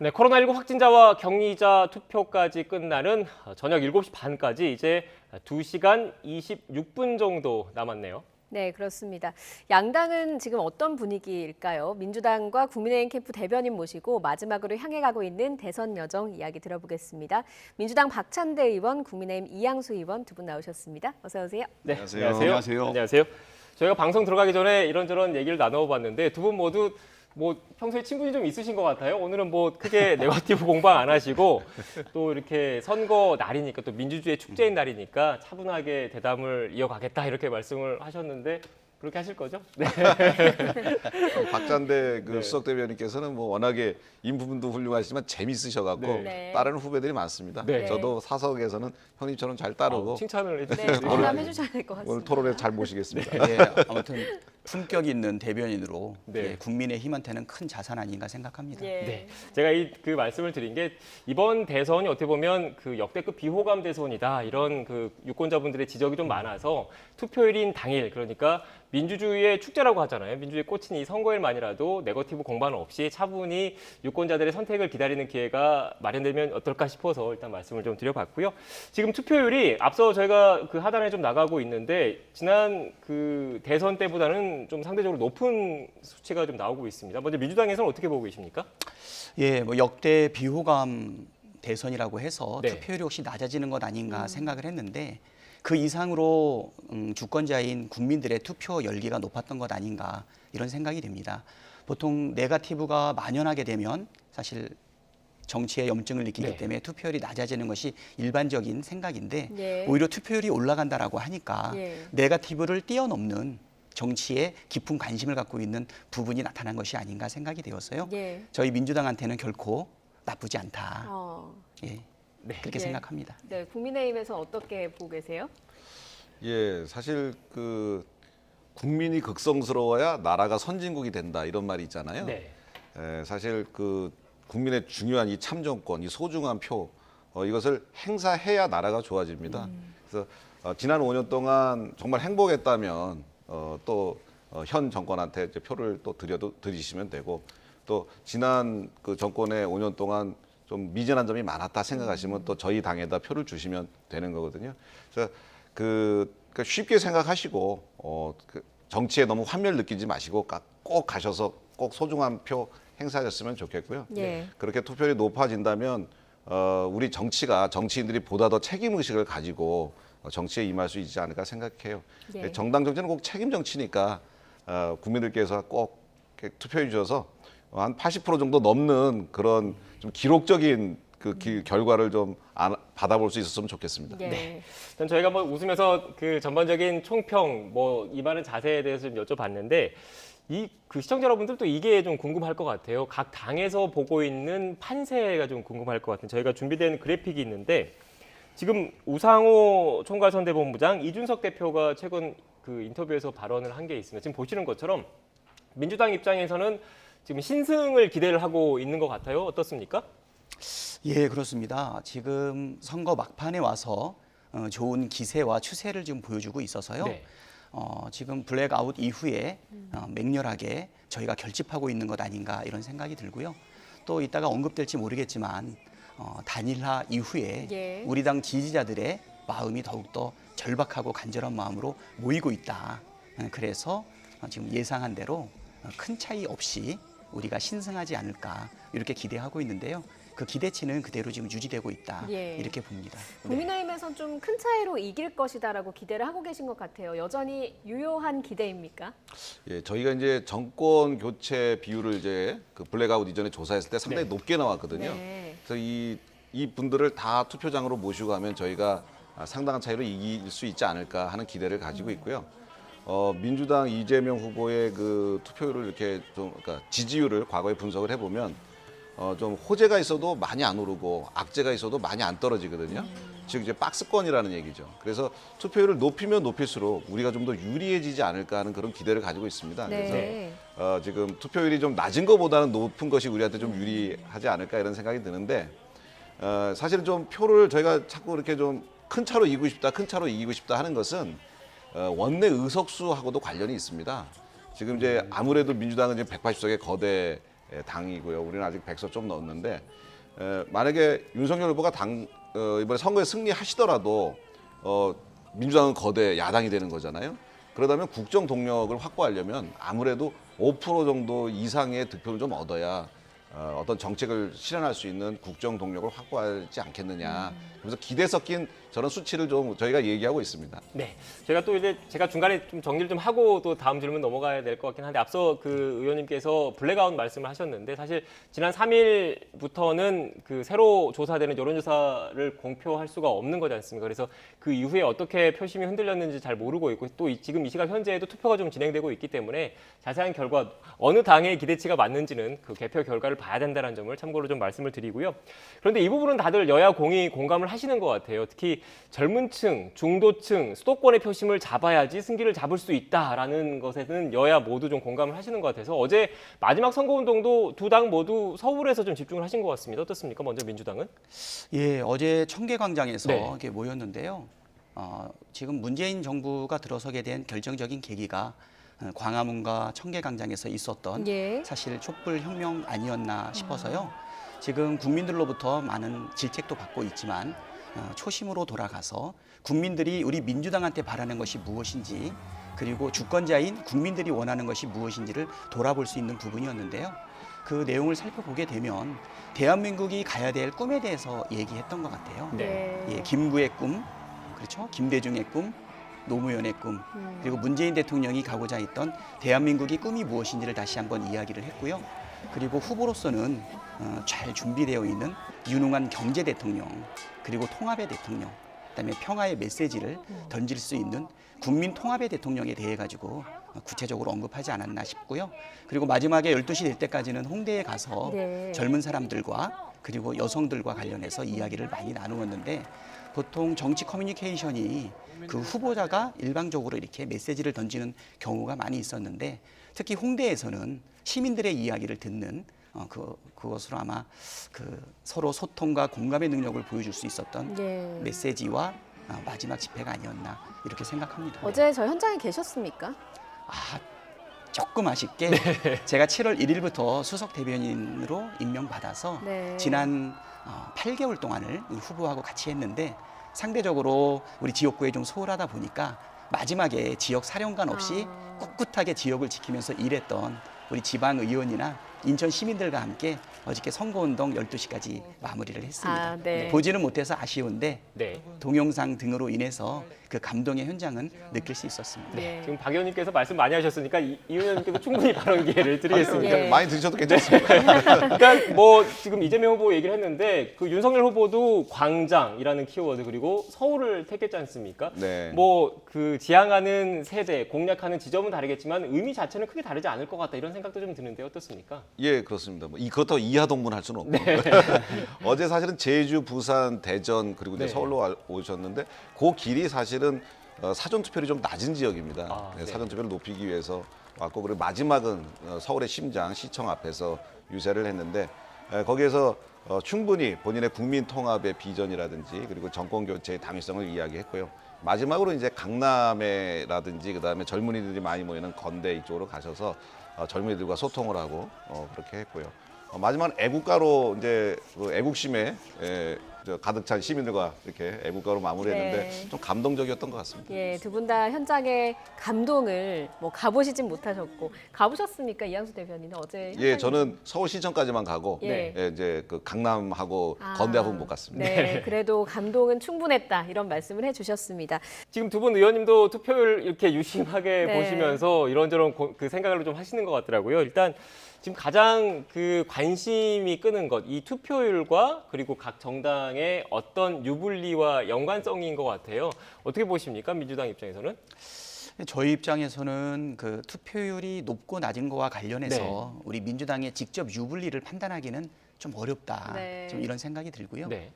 네, 코로나19 확진자와 격리자 투표까지 끝나는 저녁 7시 반까지 이제 2시간 26분 정도 남았네요. 네, 그렇습니다. 양당은 지금 어떤 분위기일까요? 민주당과 국민의힘 캠프 대변인 모시고 마지막으로 향해 가고 있는 대선 여정 이야기 들어보겠습니다. 민주당 박찬대 의원, 국민의힘 이양수 의원 두 분 나오셨습니다. 어서 오세요. 네, 안녕하세요. 안녕하세요. 저희가 방송 들어가기 전에 이런저런 얘기를 나눠봤는데 두 분 모두 뭐 평소에 친분이 좀 있으신 것 같아요. 오늘은 뭐 크게 네거티브 공방 안 하시고 또 이렇게 선거 날이니까 또 민주주의 축제인 날이니까 차분하게 대담을 이어가겠다 이렇게 말씀을 하셨는데 그렇게 하실 거죠? 네. 박찬대 수석 대변인께서는 뭐 워낙에 인부분도 훌륭하시지만 재밌으셔갖고 네. 따르는 후배들이 많습니다. 네. 저도 사석에서는 형님처럼 잘 따르고 칭찬을 네, 해주세요. 대담해 주셔야 될 것 같습니다. 오늘 토론에 잘 모시겠습니다. 네, 아무튼 품격 있는 대변인으로 네. 예, 국민의힘한테는 큰 자산 아닌가 생각합니다. 예. 네, 제가 그 말씀을 드린 게 이번 대선이 어떻게 보면 그 역대급 비호감 대선이다 이런 그 유권자분들의 지적이 좀 많아서 투표일인 당일 그러니까 민주주의의 축제라고 하잖아요. 민주주의 꽃인 이 선거일만이라도 네거티브 공방 없이 차분히 유권자들의 선택을 기다리는 기회가 마련되면 어떨까 싶어서 일단 말씀을 좀 드려봤고요. 지금 투표율이 앞서 저희가 그 하단에 좀 나가고 있는데 지난 그 대선 때보다는 좀 상대적으로 높은 수치가 좀 나오고 있습니다. 먼저 민주당에서는 어떻게 보고 계십니까? 예, 뭐 역대 비호감 대선이라고 해서 네. 투표율이 혹시 낮아지는 것 아닌가 생각을 했는데 그 이상으로 주권자인 국민들의 투표 열기가 높았던 것 아닌가 이런 생각이 됩니다. 보통 네거티브가 만연하게 되면 사실 정치에 염증을 느끼기 네. 때문에 투표율이 낮아지는 것이 일반적인 생각인데 예. 오히려 투표율이 올라간다라고 하니까 예. 네거티브를 뛰어넘는 정치에 깊은 관심을 갖고 있는 부분이 나타난 것이 아닌가 생각이 되어서요. 예. 저희 민주당한테는 결코 나쁘지 않다. 예, 네. 그렇게 예. 생각합니다. 네, 국민의힘에서 어떻게 보고 계세요? 예, 사실 국민이 극성스러워야 나라가 선진국이 된다 이런 말이 있잖아요. 네. 사실 국민의 중요한 이 참정권, 이 소중한 표 이것을 행사해야 나라가 좋아집니다. 그래서 지난 5년 동안 정말 행복했다면 또 현 정권한테 이제 표를 또 드리시면 되고 또 지난 그 정권의 5년 동안 좀 미진한 점이 많았다 생각하시면 또 저희 당에다 표를 주시면 되는 거거든요. 그래서 그러니까 쉽게 생각하시고 정치에 너무 환멸 느끼지 마시고 꼭 가셔서 꼭 소중한 표 행사하셨으면 좋겠고요. 예. 그렇게 투표율이 높아진다면 우리 정치인들이 보다 더 책임 의식을 가지고 정치에 임할 수 있지 않을까 생각해요. 예. 정당 정치는 꼭 책임 정치니까 국민들께서 꼭 이렇게 투표해 주셔서 한 80% 정도 넘는 그런 좀 기록적인 결과를 좀 받아볼 수 있었으면 좋겠습니다. 예. 일단 저희가 뭐 웃으면서 그 전반적인 총평 뭐 임하는 자세에 대해서 좀 여쭤봤는데 그 시청자 여러분들도 이게 좀 궁금할 것 같아요. 각 당에서 보고 있는 판세가 좀 궁금할 것 같은 저희가 준비된 그래픽이 있는데 지금 우상호 총괄선대본부장 이준석 대표가 최근 그 인터뷰에서 발언을 한 게 있습니다. 지금 보시는 것처럼 민주당 입장에서는 지금 신승을 기대를 하고 있는 것 같아요. 어떻습니까? 예, 그렇습니다. 지금 선거 막판에 와서 좋은 기세와 추세를 지금 보여주고 있어서요. 네. 지금 블랙아웃 이후에 맹렬하게 저희가 결집하고 있는 것 아닌가 이런 생각이 들고요. 또 이따가 언급될지 모르겠지만 단일화 이후에 예. 우리 당 지지자들의 마음이 더욱더 절박하고 간절한 마음으로 모이고 있다. 그래서 지금 예상한 대로 큰 차이 없이 우리가 신승하지 않을까 이렇게 기대하고 있는데요. 그 기대치는 그대로 지금 유지되고 있다. 예. 이렇게 봅니다. 국민의힘에선 좀 큰 차이로 이길 것이다라고 기대를 하고 계신 것 같아요. 여전히 유효한 기대입니까? 예, 저희가 이제 정권 교체 비율을 이제 그 블랙아웃 이전에 조사했을 때 상당히 네. 높게 나왔거든요. 네. 그래서 이 분들을 다 투표장으로 모시고 가면 저희가 상당한 차이로 이길 수 있지 않을까 하는 기대를 가지고 있고요. 민주당 이재명 후보의 그 투표율을 이렇게 좀 그러니까 지지율을 과거에 분석을 해보면 좀 호재가 있어도 많이 안 오르고 악재가 있어도 많이 안 떨어지거든요. 즉 이제 박스권이라는 얘기죠. 그래서 투표율을 높이면 높일수록 우리가 좀 더 유리해지지 않을까 하는 그런 기대를 가지고 있습니다. 네. 그래서 지금 투표율이 좀 낮은 것보다는 높은 것이 우리한테 좀 유리하지 않을까 이런 생각이 드는데 사실은 좀 표를 저희가 자꾸 이렇게 좀 큰 차로 이기고 싶다, 큰 차로 이기고 싶다 하는 것은 원내 의석수하고도 관련이 있습니다. 지금 이제 아무래도 민주당은 이제 180석의 거대 당이고요. 우리는 아직 100석 좀 넘는데 만약에 윤석열 후보가 이번에 선거에 승리하시더라도 민주당은 거대 야당이 되는 거잖아요. 그러다면 국정 동력을 확보하려면 아무래도 5% 정도 이상의 득표를 좀 얻어야 어떤 정책을 실현할 수 있는 국정 동력을 확보하지 않겠느냐. 그래서 기대 섞인 저런 수치를 좀 저희가 얘기하고 있습니다. 네, 제가 중간에 좀 정리를 좀 하고 또 다음 질문 넘어가야 될 것 같긴 한데 앞서 그 의원님께서 블랙아웃 말씀을 하셨는데 사실 지난 3일부터는 그 새로 조사되는 여론조사를 공표할 수가 없는 거지 않습니까? 그래서 그 이후에 어떻게 표심이 흔들렸는지 잘 모르고 있고 또 지금 이 시각 현재에도 투표가 좀 진행되고 있기 때문에 자세한 결과 어느 당의 기대치가 맞는지는 그 개표 결과를 봐야 된다는 점을 참고로 좀 말씀을 드리고요. 그런데 이 부분은 다들 여야 공이 공감을 하시는 것 같아요. 특히 젊은 층, 중도층, 수도권의 표심을 잡아야지 승기를 잡을 수 있다라는 것에는 여야 모두 좀 공감을 하시는 것 같아서 어제 마지막 선거운동도 두 당 모두 서울에서 좀 집중을 하신 것 같습니다. 어떻습니까? 먼저 민주당은? 예, 어제 청계광장에서 네. 이렇게 모였는데요. 지금 문재인 정부가 들어서게 된 결정적인 계기가 광화문과 청계광장에서 있었던 예. 사실 촛불 혁명 아니었나 싶어서요. 지금 국민들로부터 많은 질책도 받고 있지만 초심으로 돌아가서 국민들이 우리 민주당한테 바라는 것이 무엇인지 그리고 주권자인 국민들이 원하는 것이 무엇인지를 돌아볼 수 있는 부분이었는데요. 그 내용을 살펴보게 되면 대한민국이 가야 될 꿈에 대해서 얘기했던 것 같아요. 네. 예, 김구의 꿈, 그렇죠? 김대중의 꿈, 노무현의 꿈, 그리고 문재인 대통령이 가고자 했던 대한민국의 꿈이 무엇인지를 다시 한번 이야기를 했고요. 그리고 후보로서는 잘 준비되어 있는 유능한 경제 대통령, 그리고 통합의 대통령, 그다음에 평화의 메시지를 던질 수 있는 국민 통합의 대통령에 대해 가지고 구체적으로 언급하지 않았나 싶고요. 그리고 마지막에 12시 될 때까지는 홍대에 가서 네. 젊은 사람들과 그리고 여성들과 관련해서 이야기를 많이 나누었는데 보통 정치 커뮤니케이션이 그 후보자가 일방적으로 이렇게 메시지를 던지는 경우가 많이 있었는데 특히 홍대에서는 시민들의 이야기를 듣는 그것으로 아마 그 서로 소통과 공감의 능력을 보여줄 수 있었던 네. 메시지와 마지막 집회가 아니었나 이렇게 생각합니다. 어제 저 현장에 계셨습니까? 조금 아쉽게 제가 7월 1일부터 수석 대변인으로 임명받아서 네. 지난 8개월 동안을 이 후보하고 같이 했는데 상대적으로 우리 지역구에 좀 소홀하다 보니까 마지막에 지역 사령관 없이 꿋꿋하게 지역을 지키면서 일했던 우리 지방 의원이나 인천 시민들과 함께 어저께 선거운동 12시까지 마무리를 했습니다. 네. 보지는 못해서 아쉬운데 네. 동영상 등으로 인해서 그 감동의 현장은 느낄 수 있었습니다. 네. 지금 박 의원님께서 말씀 많이 하셨으니까 이 의원님께도 충분히 발언 기회를 드리겠습니다. 예. 많이 드셔도 괜찮습니다. 그러니까 뭐 지금 이재명 후보 얘기를 했는데 그 윤석열 후보도 광장이라는 키워드 그리고 서울을 택했지 않습니까? 네. 뭐 그 지향하는 세대, 공략하는 지점은 다르겠지만 의미 자체는 크게 다르지 않을 것 같다 이런 생각도 좀 드는데 어떻습니까? 예, 그렇습니다. 그렇다고 이하동분 할 수는 없고. 어제 사실은 제주, 부산, 대전 그리고 이제 네. 서울로 오셨는데 그 길이 사실은 사전 투표율이 좀 낮은 지역입니다. 아, 네, 네. 사전 투표를 높이기 위해서 왔고 그리고 마지막은 서울의 심장 시청 앞에서 유세를 했는데 거기에서 충분히 본인의 국민 통합의 비전이라든지 그리고 정권 교체의 당위성을 이야기했고요. 마지막으로 이제 강남에라든지 그다음에 젊은이들이 많이 모이는 건대 이쪽으로 가셔서 젊은이들과 소통을 하고 그렇게 했고요. 마지막은 애국가로 이제 그 애국심에 가득 찬 시민들과 이렇게 애국가로 마무리했는데 네. 좀 감동적이었던 것 같습니다. 예, 두 분 다 현장의 감동을 뭐 가보시진 못하셨고 가보셨습니까, 이양수 대변인은 어제? 예, 현장에서? 저는 서울시청까지만 가고 예. 이제 그 강남하고 건대하고는 못 갔습니다. 네, 그래도 감동은 충분했다 이런 말씀을 해주셨습니다. 지금 두 분 의원님도 투표율 이렇게 유심하게 네. 보시면서 이런저런 그 생각을 좀 하시는 것 같더라고요. 일단 지금 가장 그 관심이 끄는 것, 이 투표율과 그리고 각 정당의 어떤 유불리와 연관성인 것 같아요. 어떻게 보십니까, 민주당 입장에서는? 저희 입장에서는 그 투표율이 높고 낮은 거와 관련해서 네. 우리 민주당의 직접 유불리를 판단하기는 좀 어렵다. 네. 좀 이런 생각이 들고요. 네.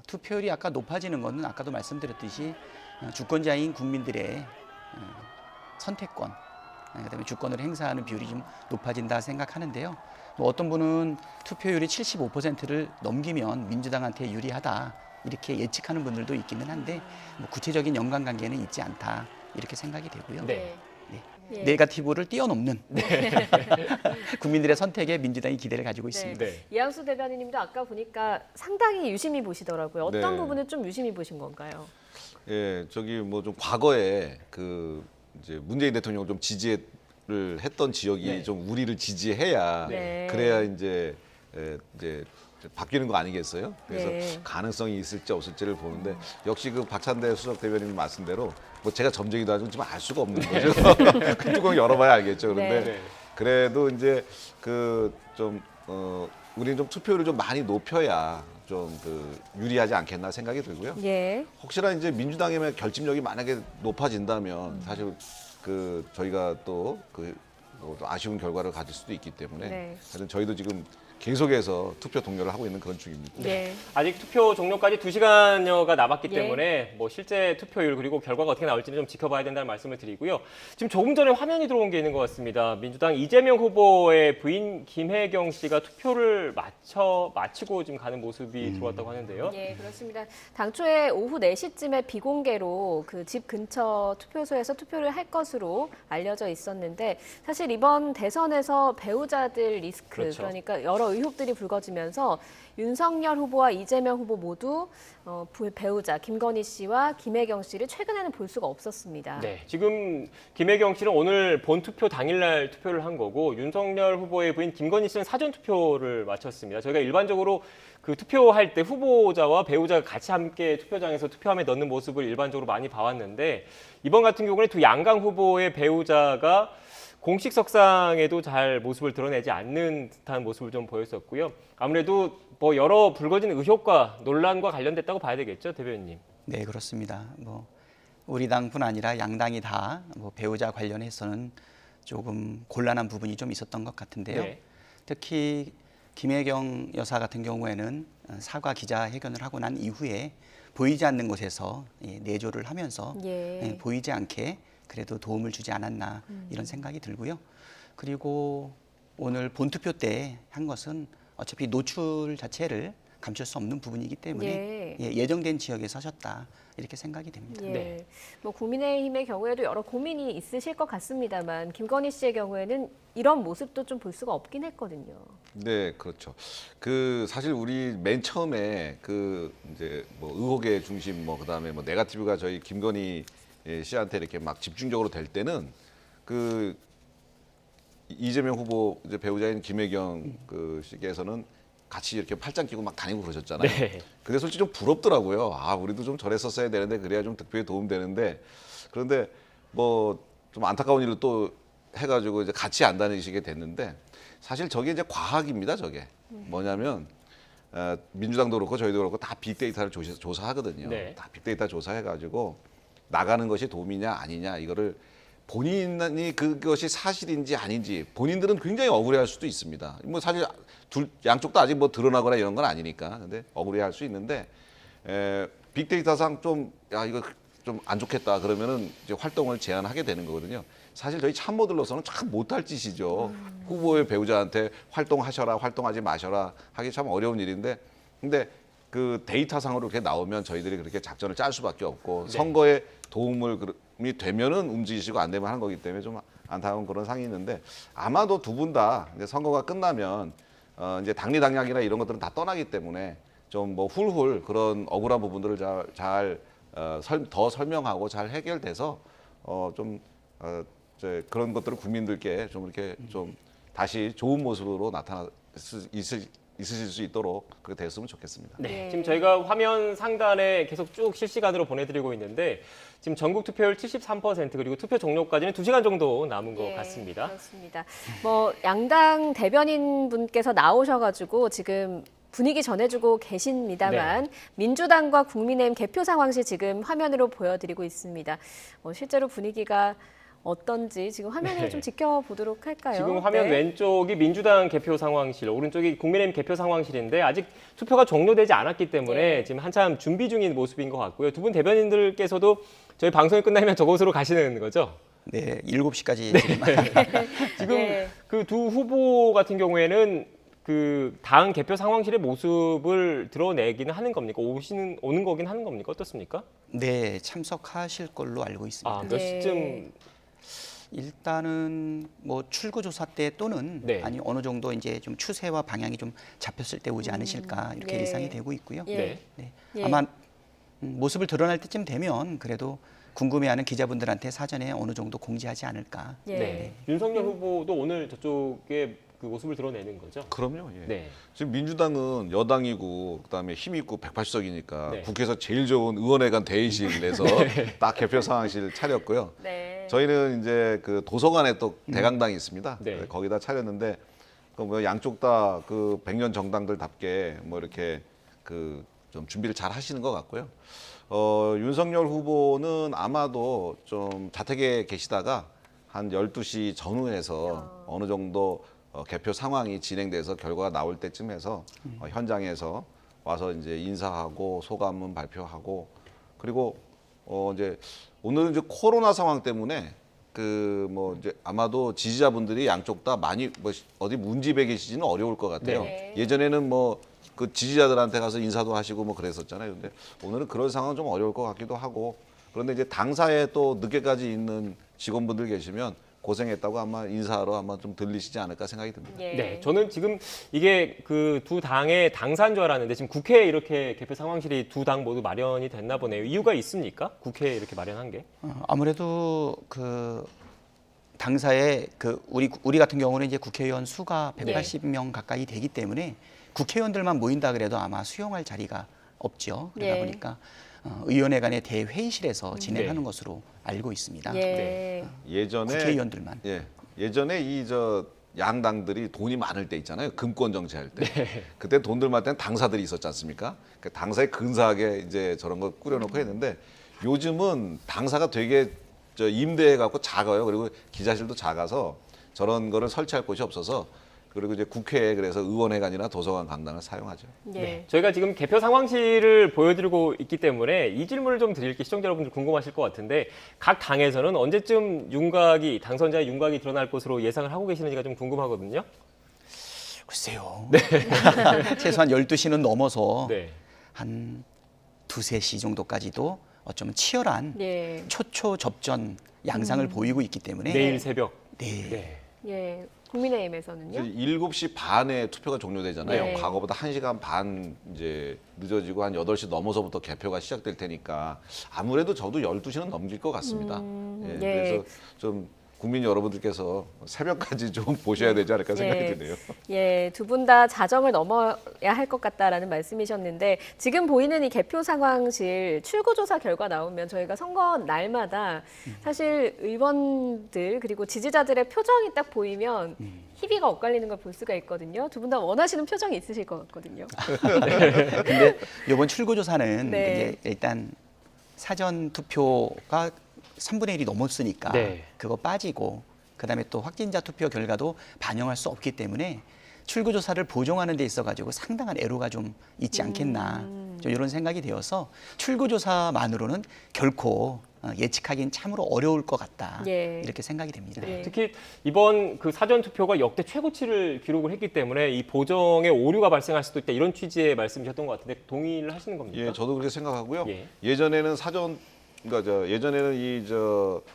투표율이 아까 높아지는 것은 아까도 말씀드렸듯이 주권자인 국민들의 선택권, 그다음에 주권을 행사하는 비율이 좀 높아진다 생각하는데요. 뭐 어떤 분은 투표율이 75%를 넘기면 민주당한테 유리하다 이렇게 예측하는 분들도 있기는 한데 뭐 구체적인 연관관계는 있지 않다 이렇게 생각이 되고요. 네. 네. 예. 네거티브를 뛰어넘는 국민들의 선택에 민주당이 기대를 가지고 있습니다. 네. 이항수 대변인님도 아까 보니까 상당히 유심히 보시더라고요. 어떤 네. 부분을 좀 유심히 보신 건가요? 예, 저기 뭐 좀 과거에 이제 문재인 대통령을 좀 지지를 했던 지역이 네. 좀 우리를 지지해야 네. 그래야 이제 바뀌는 거 아니겠어요? 그래서 네. 가능성이 있을지 없을지를 보는데 역시 그 박찬대 수석 대변인 말씀대로 뭐 제가 점쟁이도 아니고 지금 알 수가 없는 거죠. 큰 뚜껑 열어봐야 알겠죠. 그런데 네. 그래도 이제 우리는 좀 투표율을 좀 많이 높여야 좀 유리하지 않겠나 생각이 들고요. 예. 혹시나 이제 민주당의 결집력이 만약에 높아진다면 사실 저희가 또 뭐 아쉬운 결과를 가질 수도 있기 때문에 네. 하여튼 저희도 지금 계속해서 투표 동료를 하고 있는 그런 중입니다. 네. 아직 투표 종료까지 2시간여가 남았기 예. 때문에 뭐 실제 투표율 그리고 결과가 어떻게 나올지는 좀 지켜봐야 된다는 말씀을 드리고요. 지금 조금 전에 화면이 들어온 게 있는 것 같습니다. 민주당 이재명 후보의 부인 김혜경 씨가 투표를 마치고 지금 가는 모습이 들어왔다고 하는데요. 예, 그렇습니다. 당초에 오후 4시쯤에 비공개로 그 집 근처 투표소에서 투표를 할 것으로 알려져 있었는데 사실 이번 대선에서 배우자들 리스크 그렇죠. 그러니까 여러 의혹들이 불거지면서 윤석열 후보와 이재명 후보 모두 배우자 김건희 씨와 김혜경 씨를 최근에는 볼 수가 없었습니다. 네, 지금 김혜경 씨는 오늘 본투표 당일날 투표를 한 거고 윤석열 후보의 부인 김건희 씨는 사전 투표를 마쳤습니다. 저희가 일반적으로 그 투표할 때 후보자와 배우자가 같이 함께 투표장에서 투표함에 넣는 모습을 일반적으로 많이 봐왔는데 이번 같은 경우는 두 양강 후보의 배우자가 공식석상에도 잘 모습을 드러내지 않는 듯한 모습을 좀 보였었고요. 아무래도 뭐 여러 불거진 의혹과 논란과 관련됐다고 봐야 되겠죠, 대변인님. 네, 그렇습니다. 뭐 우리 당뿐 아니라 양당이 다 뭐 배우자 관련해서는 조금 곤란한 부분이 좀 있었던 것 같은데요. 네. 특히 김혜경 여사 같은 경우에는 사과 기자회견을 하고 난 이후에 보이지 않는 곳에서 내조를 하면서 예. 보이지 않게 그래도 도움을 주지 않았나 이런 생각이 들고요. 그리고 오늘 본투표 때 한 것은 어차피 노출 자체를 감출 수 없는 부분이기 때문에 예정된 지역에 서셨다 이렇게 생각이 됩니다. 예. 네. 뭐 국민의힘의 경우에도 여러 고민이 있으실 것 같습니다만 김건희 씨의 경우에는 이런 모습도 좀 볼 수가 없긴 했거든요. 네, 그렇죠. 사실 우리 맨 처음에 이제 뭐 의혹의 중심 그다음에 뭐 네거티브가 저희 김건희 씨한테 이렇게 막 집중적으로 될 때는 이재명 후보 이제 배우자인 김혜경 씨께서는 같이 이렇게 팔짱 끼고 막 다니고 그러셨잖아요. 네. 그게 솔직히 좀 부럽더라고요. 우리도 좀 저랬었어야 되는데 그래야 좀 득표에 도움 되는데 그런데 뭐 좀 안타까운 일로 또 해가지고 이제 같이 안 다니시게 됐는데 사실 저게 이제 과학입니다. 저게 뭐냐면 민주당도 그렇고 저희도 그렇고 다 빅데이터를 조사하거든요. 네. 다 빅데이터 조사해가지고 나가는 것이 도움이냐 아니냐 이거를 본인이 그것이 사실인지 아닌지 본인들은 굉장히 억울해할 수도 있습니다. 뭐 사실 양쪽도 아직 뭐 드러나거나 이런 건 아니니까 근데 억울해할 수 있는데 빅데이터상 이거 좀 안 좋겠다 그러면은 이제 활동을 제한하게 되는 거거든요. 사실 저희 참모들로서는 참 못할 짓이죠. 후보의 배우자한테 활동하지 마셔라 하기 참 어려운 일인데 근데 그 데이터상으로 이렇게 나오면 저희들이 그렇게 작전을 짤 수밖에 없고 네. 선거에 도움이 되면은 움직이시고 안 되면 하는 거기 때문에 좀 안타까운 그런 상이 있는데 아마도 두 분 다 선거가 끝나면 이제 당리당략이나 이런 것들은 다 떠나기 때문에 좀 뭐 훌훌 그런 억울한 부분들을 더 설명하고 잘 해결돼서 그런 것들을 국민들께 좀 이렇게 좀 다시 좋은 모습으로 있으실 수 있도록 그렇게 됐으면 좋겠습니다. 네, 네. 지금 저희가 화면 상단에 계속 쭉 실시간으로 보내드리고 있는데 지금 전국 투표율 73% 그리고 투표 종료까지는 2시간 정도 남은 것 같습니다. 그렇습니다. 뭐 양당 대변인 분께서 나오셔가지고 지금 분위기 전해주고 계십니다만 민주당과 국민의힘 개표 상황실 지금 화면으로 보여드리고 있습니다. 실제로 분위기가 어떤지 지금 화면을 좀 지켜보도록 할까요? 지금 화면 왼쪽이 민주당 개표 상황실, 오른쪽이 국민의힘 개표 상황실인데 아직 투표가 종료되지 않았기 때문에 지금 한참 준비 중인 모습인 것 같고요. 두 분 대변인들께서도 저희 방송이 끝나면 저곳으로 가시는 거죠? 네, 7시까지 지금 그 두 후보 같은 경우에는 그 당 개표 상황실의 모습을 드러내기는 하는 겁니까? 오는 거긴 하는 겁니까? 어떻습니까? 네, 참석하실 걸로 알고 있습니다. 몇 시쯤? 일단은 뭐 출구조사 때 또는 네. 아니 어느 정도 이제 좀 추세와 방향이 좀 잡혔을 때 오지 않으실까 이렇게 예. 예상이 되고 있고요. 예. 네. 네. 예. 아마 모습을 드러날 때쯤 되면 그래도 궁금해하는 기자분들한테 사전에 어느 정도 공지하지 않을까. 예. 네. 윤석열 후보도 오늘 저쪽에 그 모습을 드러내는 거죠? 그럼요. 예. 네. 지금 민주당은 여당이고 그다음에 힘 있고 180석이니까 네. 국회에서 제일 좋은 의원회관 대의실 내서 딱 개표 상황실 차렸고요. 네. 저희는 이제 그 도서관에 또 대강당이 있습니다. 네. 거기다 차렸는데 그 뭐 양쪽 다 그 100년 정당들답게 뭐 이렇게 그 좀 준비를 잘 하시는 것 같고요. 윤석열 후보는 아마도 좀 자택에 계시다가 한 12시 전후에서 어느 정도 개표 상황이 진행돼서 결과가 나올 때쯤 해서 현장에서 와서 이제 인사하고 소감문 발표하고 그리고 이제 오늘은 이제 코로나 상황 때문에 그 뭐 이제 아마도 지지자분들이 양쪽 다 많이 뭐 어디 문집에 계시지는 어려울 것 같아요. 네. 예전에는 뭐 그 지지자들한테 가서 인사도 하시고 뭐 그랬었잖아요. 근데 오늘은 그런 상황은 좀 어려울 것 같기도 하고 그런데 이제 당사에 또 늦게까지 있는 직원분들 계시면 고생했다고 아마 인사하러 아마 좀 들리시지 않을까 생각이 듭니다. 예. 네, 저는 지금 이게 그 두 당의 당사인 줄 알았는데 지금 국회에 이렇게 개표 상황실이 두 당 모두 마련이 됐나 보네요. 이유가 있습니까? 국회에 이렇게 마련한 게? 아무래도 그 당사에 그 우리 같은 경우는 이제 국회의원 수가 180명 가까이 되기 때문에 국회의원들만 모인다 그래도 아마 수용할 자리가 없죠. 그러다 예. 보니까 의원회 간의 대회의실에서 진행하는 네. 것으로 알고 있습니다. 예. 예전에 국회의원들만. 예전에 이 저 양당들이 돈이 많을 때 있잖아요. 금권 정치할 때. 그때 돈들 많을 때는 당사들이 있었지 않습니까? 그 당사에 근사하게 이제 저런 거 꾸려놓고 했는데 요즘은 당사가 되게 저 임대해 갖고 작아요. 그리고 기자실도 작아서 저런 거를 설치할 곳이 없어서 그리고 이제 국회에 그래서 의원회관이나 도서관 강당을 사용하죠. 예. 네. 저희가 지금 개표 상황실을 보여드리고 있기 때문에 이 질문을 좀 드릴게 시청자 여러분들 궁금하실 것 같은데 각 당에서는 언제쯤 당선자의 윤곽이 드러날 것으로 예상을 하고 계시는지가 좀 궁금하거든요. 글쎄요. 최소한 12시는 넘어서 네. 한 2-3시 정도까지도 어쩌면 치열한 예. 초초 접전 양상을 보이고 있기 때문에 내일 새벽. 네. 네. 예. 국민의힘에서는요? 7시 반에 투표가 종료되잖아요. 네. 과거보다 1시간 반 이제 늦어지고 한 8시 넘어서부터 개표가 시작될 테니까 아무래도 저도 12시는 넘길 것 같습니다. 예. 그래서 좀 국민 여러분들께서 새벽까지 좀 보셔야 되지 않을까 생각이 예. 드네요. 예, 두 분 다 자정을 넘어야 할 것 같다라는 말씀이셨는데 지금 보이는 이 개표 상황실 출구조사 결과 나오면 저희가 선거 날마다 사실 의원들 그리고 지지자들의 표정이 딱 보이면 희비가 엇갈리는 걸 볼 수가 있거든요. 두 분 다 원하시는 표정이 있으실 것 같거든요. 근데 이번 출구조사는 네. 이제 일단 사전 투표가 3분의 1이 넘었으니까 네. 그거 빠지고 그다음에 또 확진자 투표 결과도 반영할 수 없기 때문에 출구조사를 보정하는 데 있어 가지고 상당한 애로가 좀 있지 않겠나 좀 이런 생각이 되어서 출구조사만으로는 결코 예측하기는 참으로 어려울 것 같다 예. 이렇게 생각이 됩니다. 네. 특히 이번 그 사전 투표가 역대 최고치를 기록을 했기 때문에 이 보정에 오류가 발생할 수도 있다 이런 취지의 말씀이셨던 것 같은데 동의를 하시는 겁니까? 예, 저도 그렇게 생각하고요. 예. 예전에는 예전에는 이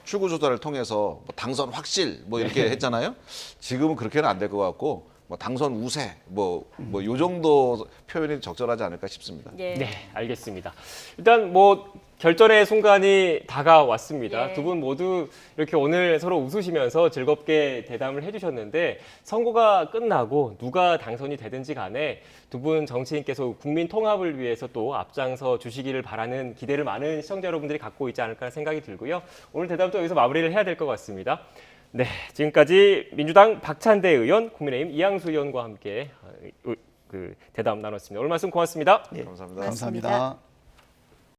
출구 조사를 통해서 뭐 당선 확실 뭐 이렇게 했잖아요. 지금은 그렇게는 안 될 것 같고 뭐 당선 우세 뭐 요 정도 표현이 적절하지 않을까 싶습니다. 예. 네, 알겠습니다. 일단 뭐 결전의 순간이 다가왔습니다. 예. 두 분 모두 이렇게 오늘 서로 웃으시면서 즐겁게 대담을 해주셨는데 선거가 끝나고 누가 당선이 되든지 간에 두 분 정치인께서 국민 통합을 위해서 또 앞장서 주시기를 바라는 기대를 많은 시청자 여러분들이 갖고 있지 않을까 생각이 들고요. 오늘 대담도 여기서 마무리를 해야 될 것 같습니다. 네, 지금까지 민주당 박찬대 의원, 국민의힘 이양수 의원과 함께 대담 나눴습니다. 오늘 말씀 고맙습니다. 네, 감사합니다. 감사합니다.